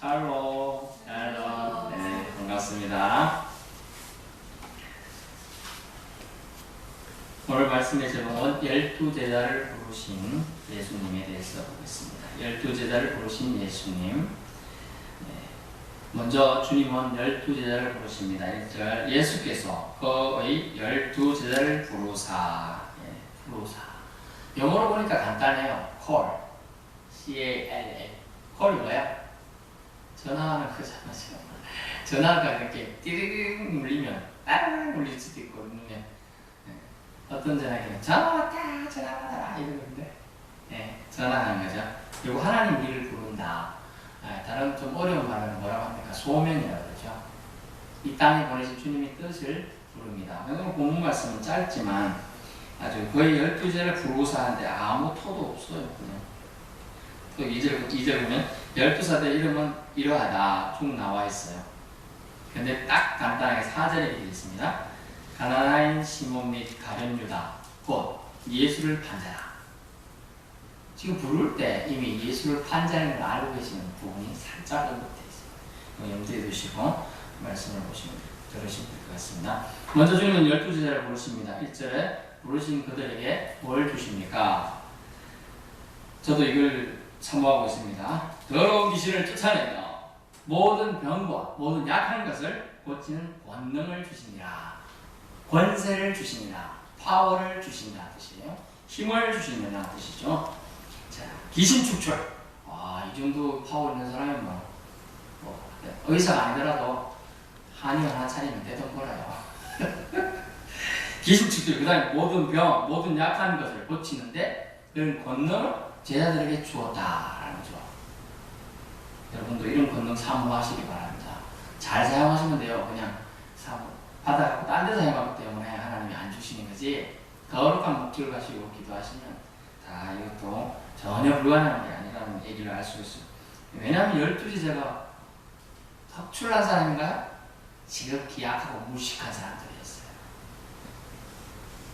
할로. 할로. 네, 반갑습니다. 오늘 말씀의 제목은 12제자를 부르신 예수님에 대해서 보겠습니다. 12제자를 부르신 예수님. 먼저 주님은 12제자를 부르십니다. 1절 예수께서 그의 12제자를 부르사. 부르사. 영어로 보니까 간단해요. call. C-A-L-L. call이 뭐야? 전화하는 거잖아. 전화가 이렇게 띠르르 울리면 울릴 수도 있고 울리면 어떤 전화기는 전화 왔다 전화 받아라 이러는데 전화하는 거죠. 그리고 하나님 우리를 부른다. 다른 좀 어려운 말은 뭐라고 합니까? 소명이라고 그러죠. 이 땅에 보내신 주님의 뜻을 부릅니다. 오늘 본문 말씀은 짧지만 아주 거의 12제를 부르사하는데 아무 토도 없어요. 그냥. 또 2절 보면 12사도의 이름은 이러하다 쭉 나와 있어요. 근데 딱 간단하게 4절에 되어 있습니다. 가나나인 시몬 및 가룟 유다 곧 예수를 판자라. 지금 부를 때 이미 예수를 판자는 걸 알고 계시는 부분이 살짝 언급되어 있습니다. 염두에 두시고 말씀을 들으시면 될 것 같습니다. 먼저 주님은 12제자를 부르십니다. 1절에 부르신 그들에게 뭘 주십니까? 저도 이걸 사모하고 있습니다. 더러운 귀신을 쫓아내며 모든 병과 모든 약한 것을 고치는 권능을 주시니라. 권세를 주시니라. 파워를 주신다 뜻이에요. 힘을 주시느라 뜻이죠. 자, 귀신 축출. 이 정도 파워 있는 사람이 의사가 아니더라도 한의원 하나 차리면 되던 거라요. 귀신 축출. 그 다음에 모든 병, 모든 약한 것을 고치는데 그런 권능을 제자들에게 주었다라는 거죠. 여러분도 이런 권능 사모하시기 바랍니다. 잘 사용하시면 돼요. 그냥 받아갖고 딴 데 사용하기 때문에 하나님이 안 주시는 거지. 거룩한 목적을 가지고 기도하시면 다 이것도 전혀 불가능한 게 아니라는 얘기를 알 수 있어요. 왜냐하면 12제자가 특출난 사람인가요? 지극히 약하고 무식한 사람들이었어요.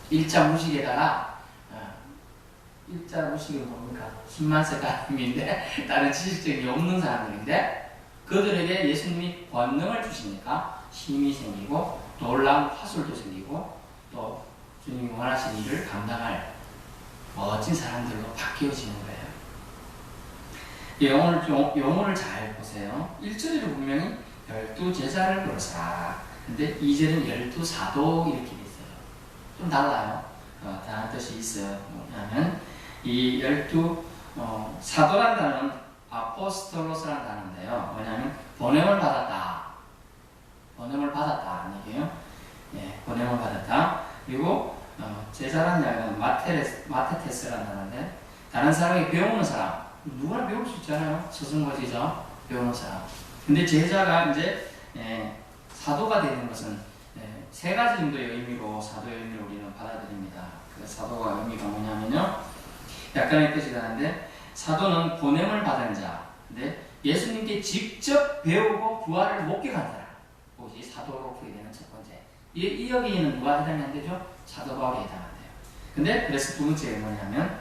일자 무식에다가 일자 무식은 뭡니까? 힘만 세가님인데 다른 지식적이 없는 사람들인데 그들에게 예수님이 권능을 주시니까 힘이 생기고 놀라운 화술도 생기고 또 주님이 원하신 일을 감당할 멋진 사람들로 바뀌어지는 거예요. 영어를 잘 보세요. 1절에도 분명히 12제자를 부르사. 근데 2절은 12사도 이렇게 돼 있어요. 좀 달라요. 다른 뜻이 있어요. 뭐냐면 이 12사도란 단어는 아포스톨로스라는 단어인데요. 뭐냐면 보냄을 받았다. 보냄을 받았다는 얘기예요. 보냄을 받았다. 그리고 제자라는 이야기는 마테테스라는 단어인데 다른 사람에게 배우는 사람. 누구나 배울 수 있잖아요. 스승거지죠. 배우는 사람. 근데 제자가 이제 사도가 되는 것은 세 가지 정도의 의미로 사도의 의미를 우리는 받아들입니다. 그 사도가 의미가 뭐냐면요. 약간의 뜻이 다른데 사도는 보냄을 받은 자. 근데 예수님께 직접 배우고 부활을 목격한 사람. 그것이 사도로 부여되는 첫 번째. 이 여기에는 누가 해당이 안 되죠? 사도 바울이 해당한대요. 근데 그래서 두 번째가 뭐냐면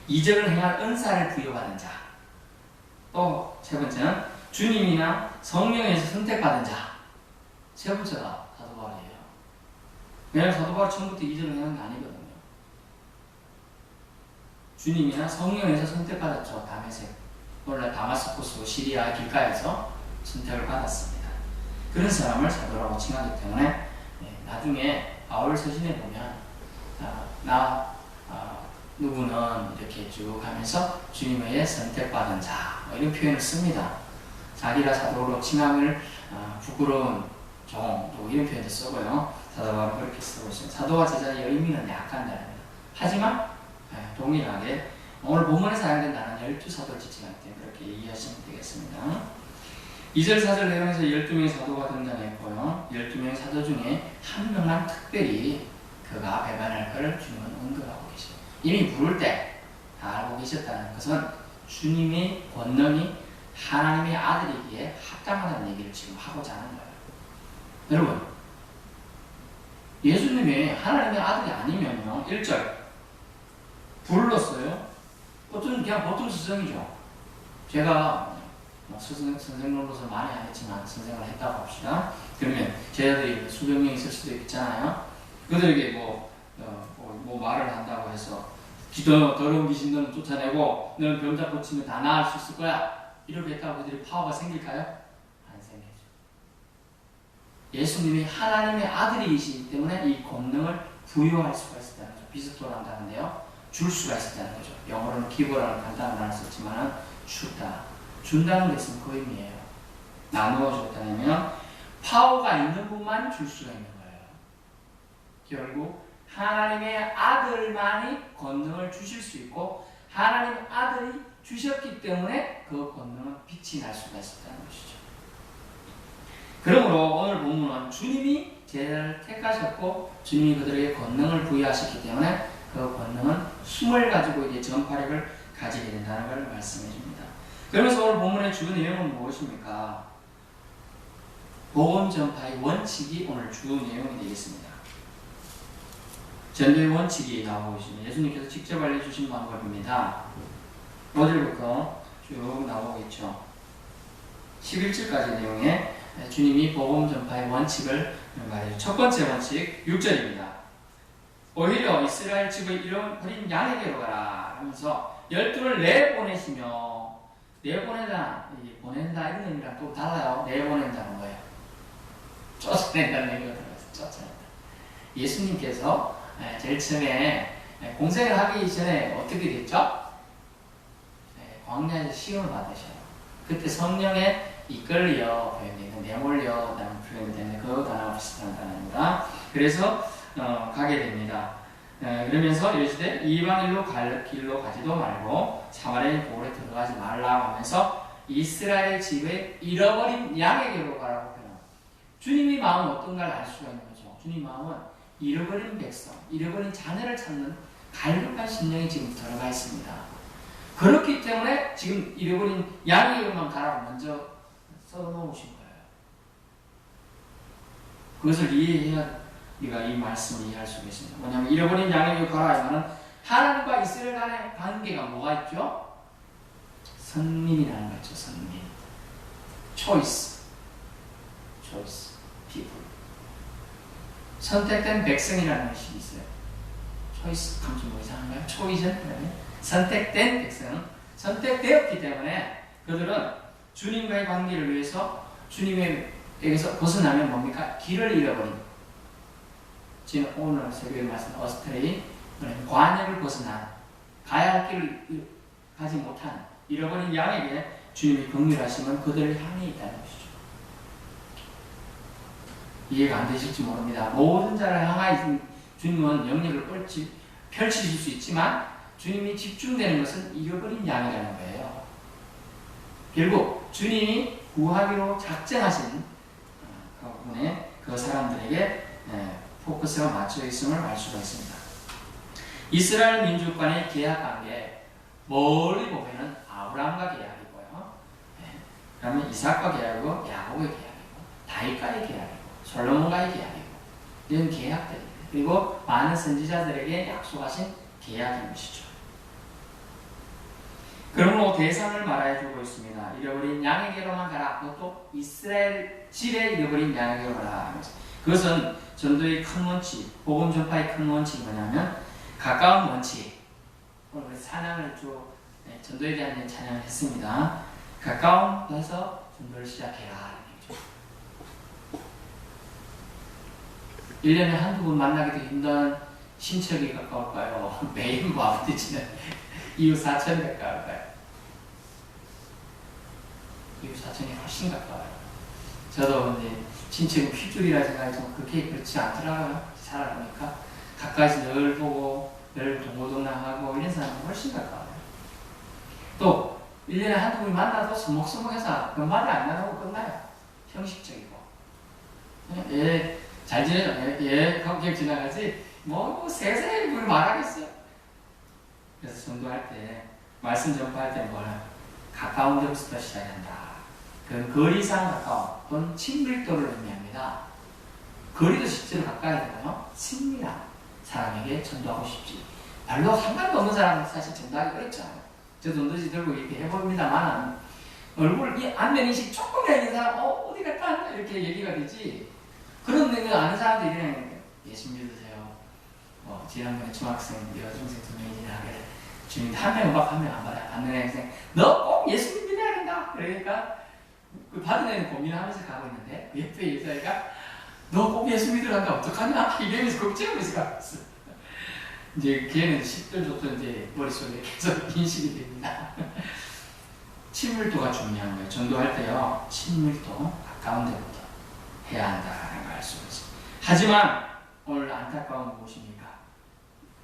이적을 행할 은사를 부여받은 자. 또 세 번째는 주님이나 성령에서 선택받은 자. 세 번째가 사도 바울이에요. 왜냐하면 사도 바울이 처음부터 이적을 행한 게 아니거든요. 주님이나 성령에서 선택받았죠. 다메섹. 원래 다마스쿠스 시리아 길가에서 선택을 받았습니다. 그런 사람을 사도라고 칭하기 때문에 나중에 바울 서신에 보면 누구는 이렇게 쭉 하면서 주님의 선택받은 자 이런 표현을 씁니다. 자기가 사도로 칭함을 부끄러운 종 또 이런 표현도 쓰고요. 사도가 그렇게 쓰고 있습니다. 사도와 제자의 의미는 약한 단어입니다. 하지만 동일하게 오늘 본문에 사용된 단어는 12사도를 지칭할 때 그렇게 이해하시면 되겠습니다. 2절 4절 내용에서 12명의 사도가 등장했고요. 12명의 사도 중에 한 명만 특별히 그가 배반할 것을 주님은 언급하고 계십니다. 이미 부를 때 다 알고 계셨다는 것은 주님의 권능이 하나님의 아들이기에 합당하다는 얘기를 지금 하고자 하는 거예요. 여러분, 예수님이 하나님의 아들이 아니면요. 1절 불렀어요. 어떤 그냥 보통 스승이죠. 제가 선생님으로서 많이 안 했지만 선생을 했다고 합시다. 그러면 제자들이 수백 명 있을 수도 있잖아요. 그들에게 뭐 말을 한다고 해서 더러운 귀신 너는 쫓아내고 너는 병자 고치면 다 나을 수 있을 거야. 이렇게 했다고 그들이 파워가 생길까요? 안 생기죠. 예수님이 하나님의 아들이시기 때문에 이 권능을 부여할 수가 있었다는 거죠. 비스토로 한다는데요. 줄 수가 있었다는 거죠. 영어로는 기브라는 간단한 말을 썼지만 주다. 준다는 것은 그 의미예요. 나누어 줬다면 파워가 있는 분만 줄 수가 있는 거예요. 결국 하나님의 아들만이 권능을 주실 수 있고 하나님 아들이 주셨기 때문에 그 권능은 빛이 날 수가 있었다는 것이죠. 그러므로 오늘 본문은 주님이 제자를 택하셨고 주님이 그들에게 권능을 부여하셨기 때문에 그 권능은 힘을 가지고 이제 전파력을 가지게 된다는 걸 말씀해 줍니다. 그러면서 오늘 본문의 주 내용은 무엇입니까? 복음 전파의 원칙이 오늘 주 내용이 되겠습니다. 전도의 원칙이 나오고 있습니다. 예수님께서 직접 알려주신 방법입니다. 5절부터 쭉 나오고 있죠. 11절까지 내용에 주님이 복음 전파의 원칙을 말해요. 첫 번째 원칙 6절입니다. 오히려 이스라엘 집의 잃어버린 양에게로 가라 하면서 12를 내보내시며 내보낸다 이런 의미랑 또 달라요. 내보낸다는 거예요. 쫓아낸다는 의미가 들어가서 쫓아낸다. 예수님께서 제일 처음에 공생을 하기 전에 어떻게 됐죠? 광야에서 시험을 받으셔요. 그때 성령에 이끌려 표현되어 있는 내몰려 라는 표현이 되는데 그 단어와 비슷한 단어입니다. 그래서 가게 됩니다. 그러면서 이르시되 이방인로 갈 길로 가지도 말고 사마리아 고을에 들어가지 말라 하면서 이스라엘 집에 잃어버린 양에게로 가라고 표현합니다. 주님의 마음은 어떤가를 알 수가 있는 거죠. 주님 마음은 잃어버린 백성, 잃어버린 자녀를 찾는 갈급한 심령이 지금 들어가 있습니다. 그렇기 때문에 지금 잃어버린 양에게로만 가라고 먼저 써놓으신 거예요. 그것을 이해해야 우리가 이 말씀을 이해할 수 있습니다. 뭐냐면 잃어버린 양에게로 가라 하면은 하나님과 이스라엘 간의 관계가 뭐가 있죠? 선민이라는 거죠. 선민. choice, people. 선택된 백성이라는 것이 있어요. choice, 좀 이상한가요? chosen, 선택된 백성. 선택되었기 때문에 그들은 주님과의 관계를 위해서 주님에게서 벗어나면 뭡니까? 길을 잃어버린. 지금 오늘 새벽에 말씀 어스트레이, 관역을 벗어난, 가야 할 길을 가지 못한 잃어버린 양에게 주님이 긍휼하시면 그들을 향해 있다는 것이죠. 이해가 안 되실지 모릅니다. 모든 자를 향하여 주님은 영역을 펼치실 수 있지만 주님이 집중되는 것은 잃어버린 양이라는 거예요. 결국 주님이 구하기로 작정하신 그 부분에 그 사람들에게 포커스가 맞춰 있음을 알 수가 있습니다. 이스라엘 민족 간의 계약 관계, 멀리 보면은 아브라함과 계약이고요. 그러면 이삭과 계약이고 야곱의 계약이고 다윗과의 계약이고 솔로몬과의 계약이고 이런 계약들입니다. 그리고 많은 선지자들에게 약속하신 계약인 것이죠. 그러므로 대상을 말해주고 있습니다. 잃어버린 양에게로만 가라. 그것도 이스라엘 집에 잃어버린 양에게로 가라. 그것은 전도의 큰 원칙, 복음 전파의 큰 원칙이 뭐냐면 가까운 원칙. 오늘 찬양을 쭉 전도에 대한 찬양을 했습니다. 가까운 데서 전도를 시작해라. 1년에 한두 번 만나기도 힘든 친척이 가까울까요? 매일 뭐 아버지는 이웃 사촌이 가까울까요? 이웃 사촌이 훨씬 가까워요. 저도 이제 친척은 핏줄이라 생각이 좀 그렇지 않더라고요. 살아보니까 가까이서 늘 보고 늘 동고동락하고 이런 사람이 훨씬 가까워요. 또 1년에 한두 번 만나도 서먹서먹해서 그 말이 안 나가고 끝나요. 형식적이고 잘 지내죠? 그냥 지나가지 뭐 세세히 뭘 말하겠어요. 그래서 전도할 때 말씀 전파할 때 뭐냐 가까운 데부터 시작한다. 그건 거리상 가까운 또는 친밀도를 의미합니다. 거리도 실제로 가까이 되고요. 친밀한 사람에게 전도하고 싶지. 별로 상관도 없는 사람은 사실 전도하기 어렵잖아요. 저도 언제지 들고 이렇게 해봅니다만 얼굴 이 안면 인식 조금이라도 있는 사람 어디 갔다 이렇게 얘기가 되지. 그런 거 아는 사람들이 그냥 예수 믿으세요. 지난번에 중학생, 여중생 2명이 지나가게 주님 한 명 막 한 명 안 받아 받는 애생 너 꼭 예수 믿어야 된다. 그러니까 그 받은 애는 고민하면서 가고 있는데 옆에 여자애가 너 꼭 예수 믿으란다 어떡하냐 이러면서 걱정하면서 가고 있어. 이제 걔는 식들조도 이제 머릿속에 계속 인식이 됩니다. 친밀도가 중요한 거예요. 전도할 때요 친밀도 가까운 데부터 해야 한다는 걸 알 수 있어요. 하지만 오늘 안타까운 무엇입니까?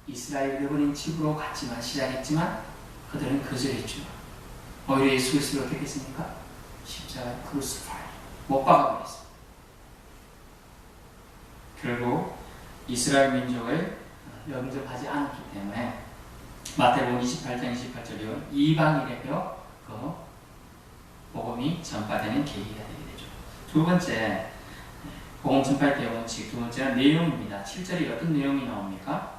이스라엘 여러분인 집으로 갔지만 시작했지만 그들은 거절했죠. 오히려 예수 그리스도를 어떻게 했습니까? 십자가에 크루시파이 못 박아버렸어요. 결국 이스라엘 민족을 영접하지 않았기 때문에 마태복음 28장 28절이요 이방인에게 그 복음이 전파되는 계기가 되게 되죠. 두 번째 복음 전파의 원칙 두 번째는 내용입니다. 7절에 어떤 내용이 나옵니까?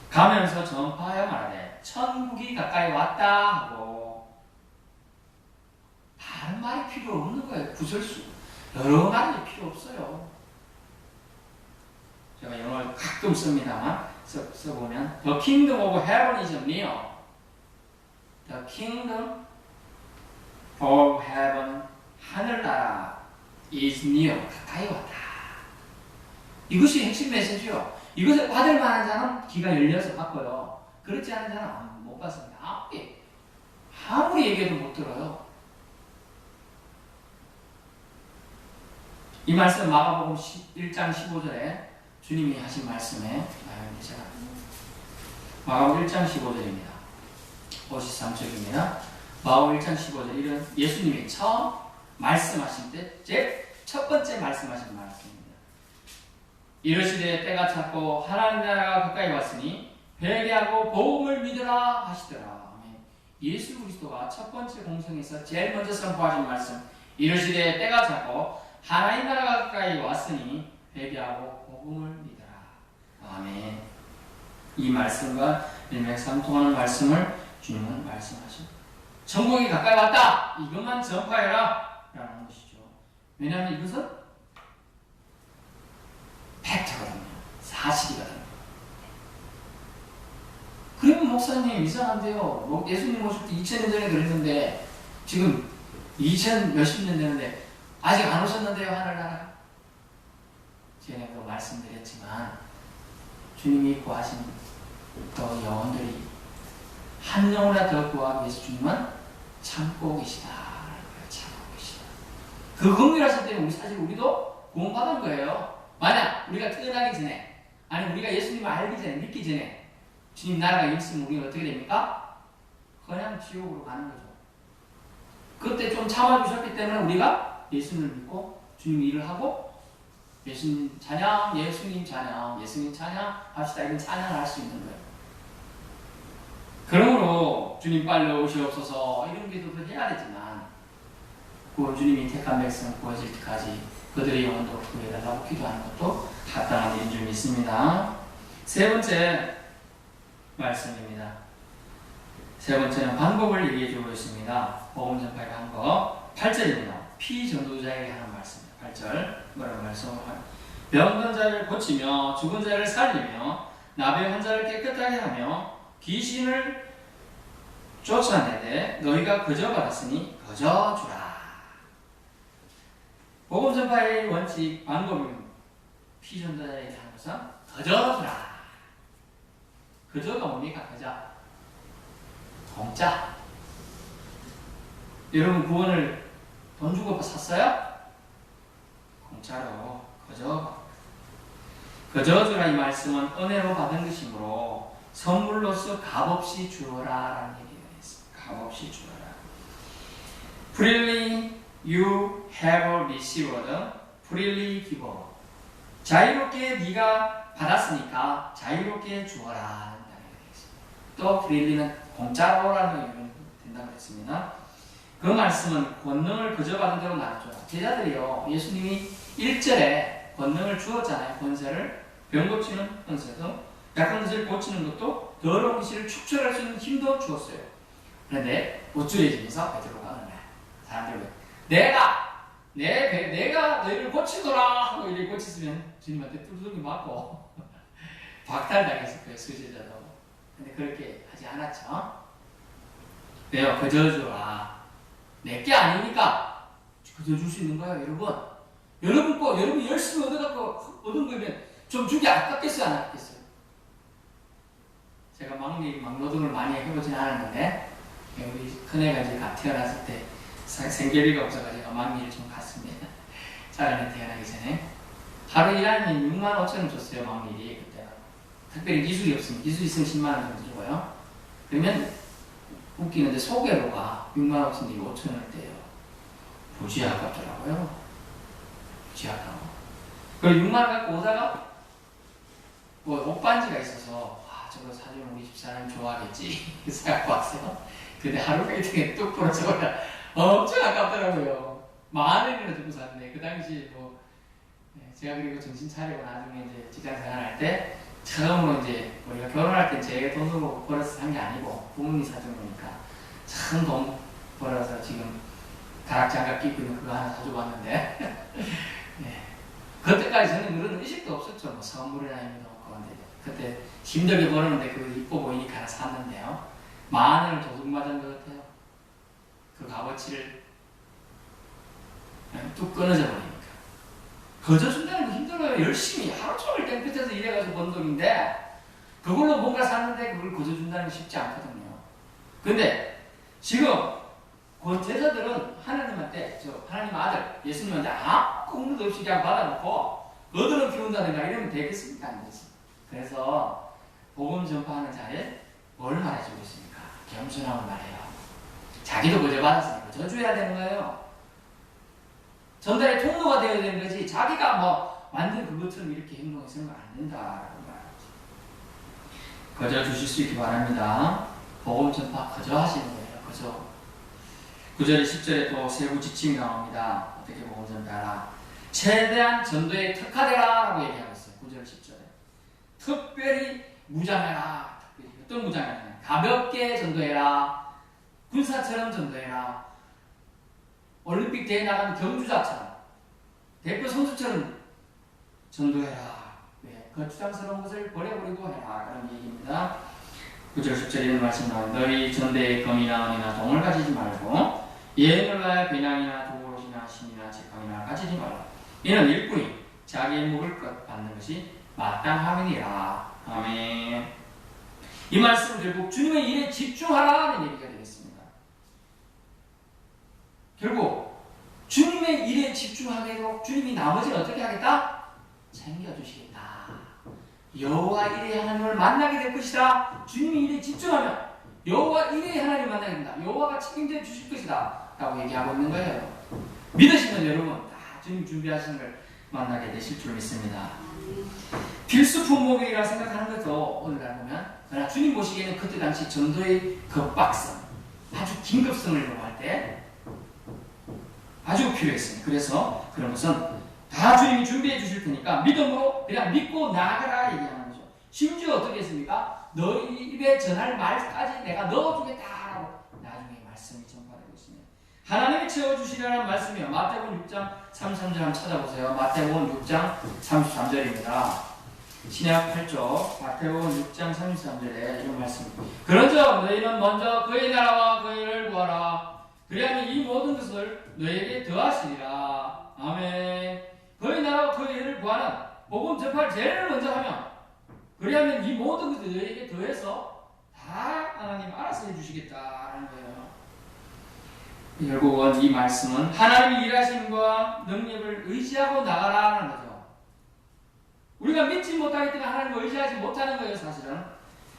가면서 전파하여 말하되 천국이 가까이 왔다 하고 다른 말이 필요 없는 거예요. 구절수 여러 말이 필요 없어요. 제가 영어를 가끔 씁니다만 써보면 The kingdom of heaven is near. The kingdom of heaven 하늘나라 is near 가까이 왔다. 이것이 핵심 메시지요. 이것을 받을 만한 자는 귀가 열려서 받고요. 그렇지 않은 자는 못 받습니다. 아무리 얘기해도 못 들어요. 이 말씀 마가복음 1장 15절에 주님이 하신 말씀에 제가 마가복음 1장 15절입니다. 53쪽입니다. 마가복음 1장 15절 이런 예수님이 처음 말씀하신 때 제 첫 번째 말씀하신 말씀입니다. 이르시되 때가 찼고 하나님 나라가 가까이 왔으니 회개하고 복음을 믿으라 하시더라. 예수 그리스도가 첫 번째 공성에서 제일 먼저 선포하신 말씀 이르시되 때가 찼고 하나님 나라가 가까이 왔으니 회개하고 복음을 믿으라. 아멘. 이 말씀과 일맥상통하는 말씀을 주님은 말씀하십니다. 천국이 가까이 왔다. 이것만 전파해라 라는 것이죠. 왜냐하면 이것은 팩트거든요. 사실이거든요. 그러면 목사님 이상한데요. 예수님 오실 때 2000년 전에 그랬는데 지금 2000 몇십 년 되는데 아직 안 오셨는데요. 하늘나라. 제가 그 말씀드렸지만 주님이 구하신 그 영혼들이 한 영혼이나 더 구하기 위해서 주님은 참고 계시다. 참고 계시다. 그 긍휼하실 때는 사실 우리도 구원받은 거예요. 만약 우리가 태어나기 전에 아니 우리가 예수님을 알기 전에 믿기 전에 주님 나라가 있으면 우리가 어떻게 됩니까? 그냥 지옥으로 가는 거죠. 그때 좀 참아주셨기 때문에 우리가 예수님을 믿고 주님 일을 하고 예수님 찬양, 예수님 찬양, 예수님 찬양 합시다. 이런 찬양을 할 수 있는 거예요. 그러므로 주님 빨리 오시옵소서 이런 기도도 해야 되지만 주님이 택한 백성 구해질 때까지 그들의 영혼도 구해달라고 기도하는 것도 합당한 일인 줄 믿습니다. 세 번째 말씀입니다. 세 번째는 방법을 얘기해주고 있습니다. 복음 전파의 방법 8절입니다. 피전도자에게 하는 말씀입니다. 8절 뭐라고 말씀하냐 병든 자를 고치며 죽은 자를 살리며 나병한 자를 깨끗하게 하며 귀신을 쫓아내되 너희가 거저 받았으니 거저 주라. 복음 전파의 원칙 방법은 피전도자에게 하는 것은 거저 주라. 거저가 뭡니까? 거저 공짜. 여러분 구원을 돈 주고 샀어요? 공짜로 거저 주라. 이 말씀은 은혜로 받은 것이므로 선물로서 값없이 주어라 라는 얘기가 있습니다. 값없이 주어라. Freely you have received, freely give. 자유롭게 네가 받았으니까 자유롭게 주어라 라는 얘기가 있습니다. 또 freely는 공짜로라는 의미가 된다고 했습니다. 그 말씀은 권능을 거저 받은 대로 나눠줘라. 제자들이요 예수님이 1절에 권능을 주었잖아요. 권세를 병 고치는 권세도 약한 것을 고치는 것도 더러운 것을 축출할 수 있는 힘도 주었어요. 그런데 우쭐해지면서 베드로가 은혜 사람들 내가 너희를 고치더라 하고 이렇게 고쳤으면 주님한테 뚜루뚜루 맞고 박탈당했을 거예요, 수제자도. 근데 그렇게 하지 않았죠. 왜요? 그저 주라. 내게 아니니까 그저 줄 수 있는 거예요, 여러분. 여러분 열심히 얻은 거면 좀 주기 아깝겠어요, 안 아깝겠어요? 제가 막노동을 많이 해보진 않았는데, 우리 큰애가 이제 태어났을 때 생계비가 없어가지고 막리를 좀 갔습니다. 자라는 태어나기 전에. 하루 일하면 6만 5천 원 줬어요, 막리이. 그때. 특별히 기술이 없으면, 기술 있으면 10만 원 정도 주고요. 그러면 웃기는데 소개로가 6만 5천원이 5천 원대예요. 무지 아깝더라고요. 무지 아까워. 그리고 6만 원 갖고 오다가 옷 반지가 있어서 저거 사주면 우리 집사람이 좋아하겠지 생각하고 왔어요. 근데 하루 페이팅에 뚝 부러져 엄청 아깝더라고요. 10,000원이나 주고 샀는데 그 당시 제가 그리고 정신 차리고 나중에 이제 직장 생활할 때 처음으로 이제 우리가 결혼할 때 제 돈으로 벌어서 산 게 아니고 부모님이 사준 거니까 참 돈 벌어서 지금 다락장갑 끼고 있는 그거 하나 사주고 왔는데 네. 그때까지 저는 그런 의식도 없었죠. 뭐 선물이나 이런 거 없고. 근데 그때 힘들게 벌었는데 그거 이뻐 보이니까 하나 샀는데요. 10,000원을 도둑 맞은 것 같아요. 그 값어치를 뚝 끊어져 버리니까. 거저 준다는 거 힘들어요. 열심히 하루 종일 땡볕에서 일해가지고 번 돈인데 그걸로 뭔가 샀는데 그걸 거저 준다는 게 쉽지 않거든요. 근데 지금 그 제자들은 하나님한테 하나님 아들 예수님한테 아무 공로도 없이 그냥 받아놓고 거들은 피운다든가 이러면 되겠습니까? 안 되지. 그래서 복음 전파하는 자에 뭘 말해주고 있습니까? 겸손함을 말해요. 자기도 거저 받았으니까 저주해야 되는 거예요. 전달의 통로가 되어야 되는 거지 자기가 완전 그것처럼 이렇게 행동해서는 안 된다라고 말하지. 거저 주실 수 있기 바랍니다. 복음 전파 거저 하시는 거예요. 거저. 9절에 10절에 또 세부 지침이 나옵니다. 어떻게 복음 전파하라. 최대한 전도에 특화되라 라고 얘기하고 있어요. 9절 10절에. 특별히 무장해라. 특별히 어떤 무장해라? 가볍게 전도해라. 군사처럼 전도해라. 올림픽 대회 나가는 경주자처럼 대표 선수처럼 전도해라. 왜? 거추장스러운 것을 버려버리고 해라. 그런 얘기입니다. 9절 10절 이런 말씀 나오는데 너희 전대에 금이나 은이나 동을 가지지 말고 예언을 하여 배낭이나 도옷이나 신이나 책망이나 가지지 말라. 이는 일꾼이 자기의 먹을 것 받는 것이 마땅함이니라. 아멘. 이 말씀은 결국 주님의 일에 집중하라는 얘기가 되겠습니다. 결국 주님의 일에 집중하도록 주님이 나머지는 어떻게 하겠다? 챙겨주시겠다. 여호와 일에 하나님을 만나게 될 것이다. 주님이 일에 집중하면 여호와 일에 하나님을 만나게 된다. 여호와가 책임져 주실 것이다 라고 얘기하고 있는 거예요. 믿으시면 여러분 다 주님 준비하시는 걸 만나게 되실 줄 믿습니다. 필수 품목이라 생각하는 것도 오늘날 보면 그러나 주님 보시기에는 그때 당시 전도의 급박성 아주 긴급성을 요구할 때 아주 필요했습니다. 그래서 그런 것은 다 주님이 준비해 주실 테니까 믿음으로 그냥 믿고 나아가라 얘기하는 거죠. 심지어 어떻게 했습니까? 너희 입에 전할 말까지 내가 넣어주겠다라고 나중에 말씀이 전파되고 있습니다. 하나님이 채워주시라는 말씀이요. 마태복음 6장 33절 한번 찾아보세요. 마태복음 6장 33절입니다. 신약 8조 마태복음 6장 33절에 이런 말씀입니다. 그런즉 너희는 먼저 그의 나라와 그의 일을 구하라. 그리하면 이 모든 것을 너에게 더하시리라. 아멘. 그의 나라와 그의 일을 구하는 복음 전파를 제일 먼저 하면 그리하면 이 모든 것을 너에게 더해서 다 하나님 알아서 해주시겠다라는 거예요. 결국은 이 말씀은 하나님이 일하심과 능력을 의지하고 나가라는 거죠. 우리가 믿지 못하기 때문에 하나님을 의지하지 못하는 거예요. 사실은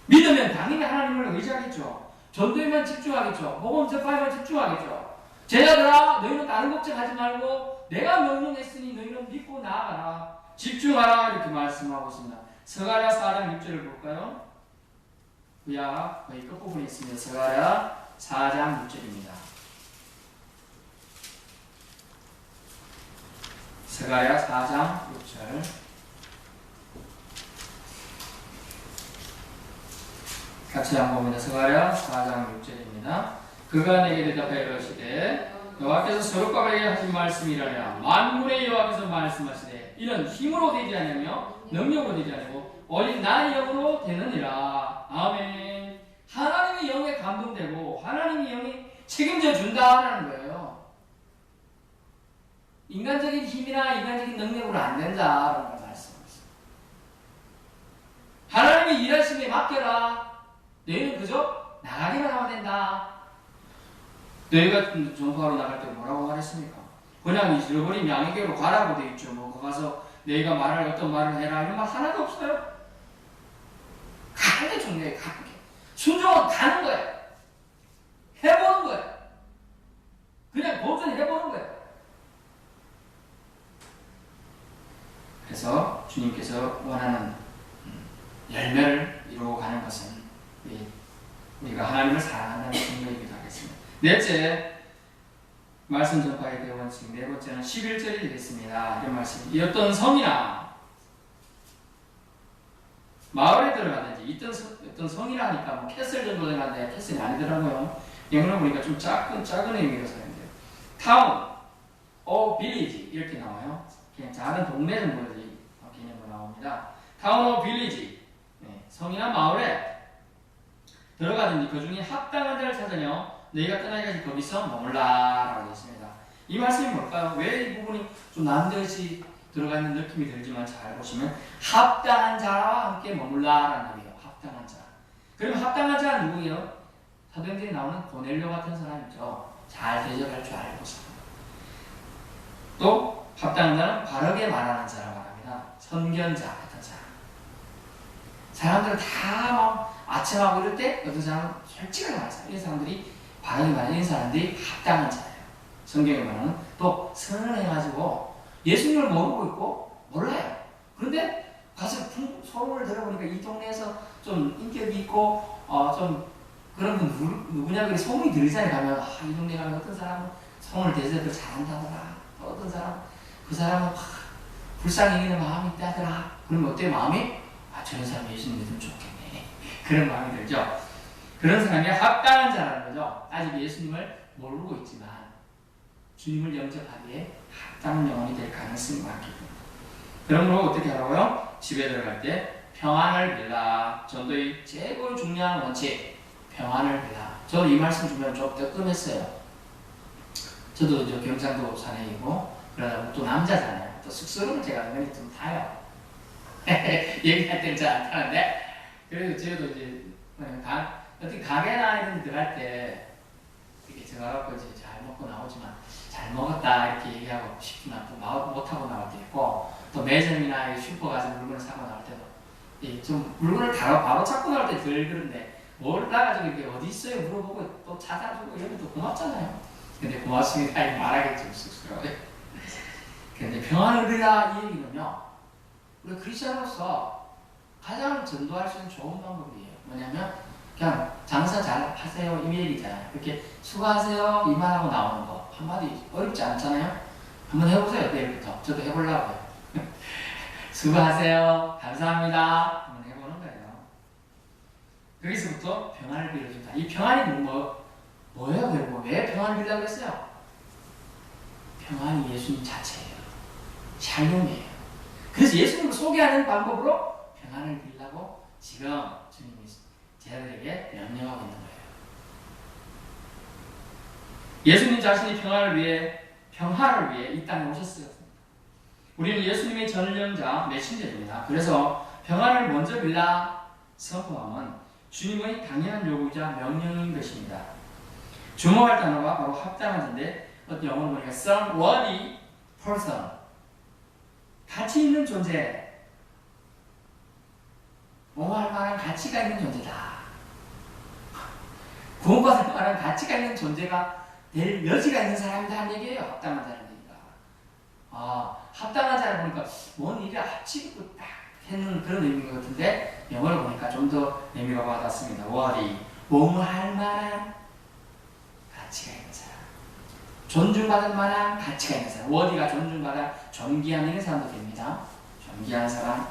믿으면 당연히 하나님을 의지하겠죠. 전도에만 집중하겠죠. 복음 전파에만 집중하겠죠. 제자들아 너희는 다른 걱정하지 말고 내가 명령했으니 너희는 믿고 나아가라. 집중하라 이렇게 말씀하고 있습니다. 스가랴 4장 6절을 볼까요? 구약 거의 끝부분에 있습니다. 스가랴 4장 6절입니다. 스가랴 4장 6절 같이 한번 봅니다. 스가랴 4장 6절입니다. 그가 내게 대답하여 이르시되 여호와께서 스룹바벨에게 하신 말씀이 이러냐 만군의 여호와께서 말씀하시되 이는 힘으로 되지 않으며 능력으로 되지 않고 오직 나의 영으로 되느니라. 아멘. 하나님의 영에 감동되고 하나님의 영이 책임져 준다라는 거예요. 인간적인 힘이나 인간적인 능력으로 안 된다라는 걸 말씀하셨어요. 하나님의 일하심에 맡겨라. 너희는 그저 나가기만 하면 된다. 너희가 전파하러 나갈 때 뭐라고 말했습니까? 그냥 잃어버린 양에게로 가라고 돼 있죠. 뭐 가서 너희가 말할 어떤 말을 해라 이런 말 하나도 없어요. 가는 게 중요해요. 가는 게. 순종은 가는 거예요. 해보는 거예요. 그냥 도전해보는 거예요. 그래서 주님께서 원하는 열매를 이루어 가는 것은 우리가 하나님을 사랑한다는 증거이기도 하겠습니다. 넷째, 말씀 전파의 대원칙. 네 번째는 11절이 되겠습니다. 이런 말씀. 이 어떤 성이나 마을에 들어가든지 어떤 성이라 하니까 뭐 캐슬 정도 되는데 캐슬이 아니더라고요. 영어로 보니까 좀 작은 의미로 사는데요. 타운, 빌리지 이렇게 나와요. 그냥 작은 동네 정도 개념으로 나옵니다. 타운 빌리지, 성이나 마을에 들어가든지 그 중에 합당한 자를 찾으며 너희가 떠나기까지 거기서 머물라라고 되어 있습니다. 이 말씀이 뭘까요? 왜 이 부분이 좀 남듯이 들어가 있는 느낌이 들지만 잘 보시면 합당한 자와 함께 머물라라는 말이에요. 합당한 자. 그러면 합당한 자는 누구예요? 사도행전에 나오는 고넬료 같은 사람이죠. 잘 대접할 줄 알고 사람. 또 합당한 자는 바르게 말하는 자라고 합니다. 선견자 같은 사람. 사람들은 다 막 아첨하고 이럴 때 어떤 사람은 솔직하게 말하잖아요. 이런 사람들이 바르게 말하는 이런 사람들이 합당한 자예요. 성경에 말하는 또 선언해가지고 예수님을 모르고 있고 몰라요. 그런데 가서 소문을 들어보니까 이 동네에서 좀 인격이 있고 좀 그런 분 누구냐 그래 소문이 들리잖아요. 가면 이 동네 가면 어떤 사람은 소문을 대접을 잘한다더라. 또 어떤 사람 그 사람은 불쌍히 여기는 마음이 있다더라. 그러면 어때요? 마음이? 저런 사람이 예수님 믿으면 좋겠네. 그런 마음이 들죠. 그런 사람이 합당한 자라는 거죠. 아직 예수님을 모르고 있지만 주님을 영접하기에 합당한 영혼이 될 가능성이 많기 때문에. 그러므로 어떻게 하라고요? 집에 들어갈 때 평안을 빌라. 전도의 최고 중요한 원칙, 평안을 빌라. 저도 이 말씀 주면 좀 뜨끔했어요. 저도 경상도 사내이고 그러다 보면 또 남자잖아요. 또 쑥스러움을 제가 은근히 좀 타요. 얘기할 때는 잘 안 타는데 그래서 저도 이제 어떻게 가게나 이런 데 들어갈 때 이렇게 제가 갖고 이제 잘 먹고 나오지만 잘 먹었다 이렇게 얘기하고 싶지만 또 못하고 나올 때 있고 또 매점이나 슈퍼 가서 물건을 사고 나올 때도 좀 물건을 바로 찾고 나올 때 덜 그런데 몰라가지고 이렇게 어디 있어요 물어보고 또 찾아주고 이러면 또 고맙잖아요. 근데 고맙습니다 이 말하기 좀 쑥스러워요. 근데 평안을 빌라 이 얘기는요 우리 크리스천으로서 가장 전도할 수 있는 좋은 방법이에요. 뭐냐면 그냥 장사 잘 하세요 이 얘기잖아요. 이렇게 수고하세요 이 말하고 나오는 거 한마디 어렵지 않잖아요. 한번 해보세요. 내일부터 저도 해보려고요. 수고하세요 감사합니다 한번 해보는 거예요. 거기서부터 평안을 빌어준다. 이 평안이 뭐예요? 그리고 왜 평안을 빌라고 했어요? 평안이 예수님 자체예요. 샬롬이에요. 그래서 예수님을 소개하는 방법으로 평안을 빌라고 지금 주님이 제자들에게 명령하고 있는 거예요. 예수님 자신이 평화를 위해 이 땅에 오셨어요. 우리는 예수님의 전령자 메신저입니다. 그래서 평안을 먼저 빌라 선포함은 주님의 당연한 요구이자 명령인 것입니다. 주목할 단어가 바로 합당한 자인데 어떤 영어로 보니까 somebody person 가치 있는 존재 뭐할 만한 가치가 있는 존재다. 구원받을 만한 가치가 있는 존재가 될 여지가 있는 사람이다 하는 얘기예요. 합당한 자는 얘기가. 합당한 자를 보니까 뭔 일이 합치고 딱 했는 그런 의미인 것 같은데 영어를 보니까 좀 더 의미가 와닿습니다. worthy 뭐할 만한 가치가 있는 사람, 존중받을 만한 가치가 있는 사람. worthy가 존중받아 존귀한 사람도 됩니다. 존귀한 사람.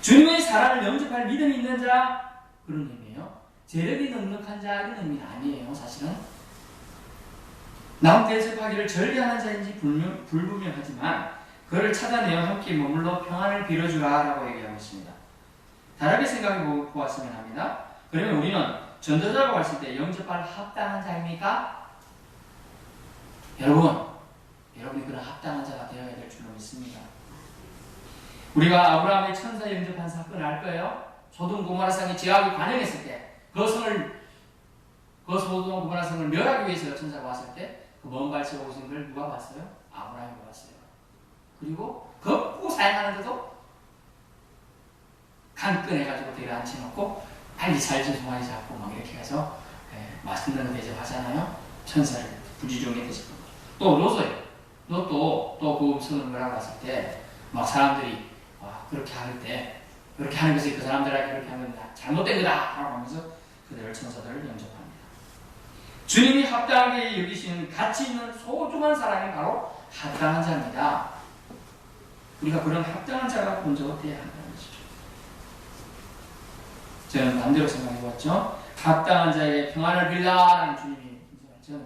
주님의 사랑을 영접할 믿음이 있는 자 그런 의미예요. 재력이 넉넉한 자 이런 의미는 아니에요. 사실은 남 대접하기를 절개하는 자인지 불분명하지만 그를 찾아내어 함께 머물러 평안을 빌어주라 라고 얘기하고 있습니다. 다르게 생각해 보았으면 합니다. 그러면 우리는 전도자라고 했을 때 영접할 합당한 자입니까? 여러분이 그런 합당한 자가 되어야 될 줄로 믿습니다. 우리가 아브라함의 천사 영접한 사건을 알 거예요. 소돔 고모라 성에 제약이 관영했을 때 그 소돔 고모라 성을 멸하기 위해서 천사가 왔을 때 그 먼 발치가 오신 걸 누가 봤어요? 아브라함이 봤어요. 그리고 겁고 사양하는데도 간끈해가지고 뒤를 앉혀놓고 빨리 살지 소환이 잡고 막 이렇게 해서 맛있는 거 대접하잖아요. 천사를 부지중에 대접하고 또 로소예요. 또 그 성을 멸하고 왔을 때 막 사람들이 그렇게 하는 것이 그 사람들에게 그렇게 하면 잘못된 거다 라고 하면서 그들을 천사들을 영접합니다. 주님이 합당하게 여기시는 가치 있는 소중한 사람이 바로 합당한 자입니다. 우리가 그런 합당한 자가 먼저 되어야 한다는 것이죠. 저는 반대로 생각해봤죠. 합당한 자에게 평안을 빌라라는 주님이 저는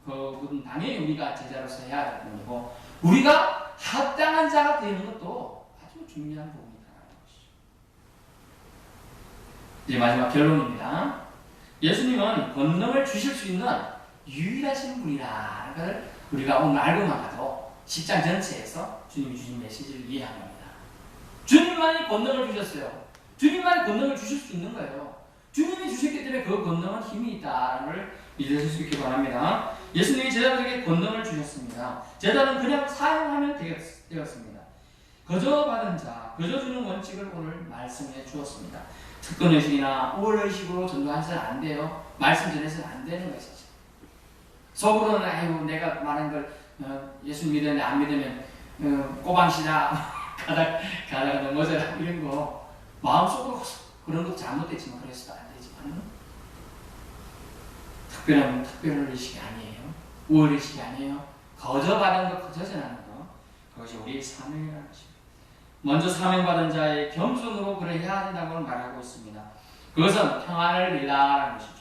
그건 당연히 우리가 제자로서 해야 할 부분이고 우리가 합당한 자가 되는 것도 아주 중요한 부분이다라는 것이죠. 이제 마지막 결론입니다. 예수님은 권능을 주실 수 있는 유일하신 분이라는 것을 우리가 오늘 알고만 가도 10장 전체에서 주님이 주신 메시지를 이해하는 겁니다. 주님만이 권능을 주셨어요. 주님만이 권능을 주실 수 있는 거예요. 주님이 주셨기 때문에 그 권능은 힘이 있다는 걸 믿으실 수 있기 바랍니다. 예수님이 제자들에게 권능을 주셨습니다. 제자는 그냥 사용하면 되었습니다. 거저 받은 자, 거저 주는 원칙을 오늘 말씀해 주었습니다. 특권의식이나 우월의식으로 전도하셔서는 안 돼요. 말씀 전해서는 안 되는 것이죠. 속으로는 아이고 내가 말한 걸 예수 믿었는데 안 믿으면 꼬방시다 가다가 넘어져라 이런 거 마음속으로 그런 것도 잘못됐지만 그래서도 안 되지만 특별한 의식이 아니에요. 우월의식이 아니에요. 거저 받은 것, 거저 전하는 것, 그것이 우리의 사명이라는 것입니다. 먼저 사명받은 자의 겸손으로 그래 해야 된다고 말하고 있습니다. 그것은 평안을 빌라라는 것이죠.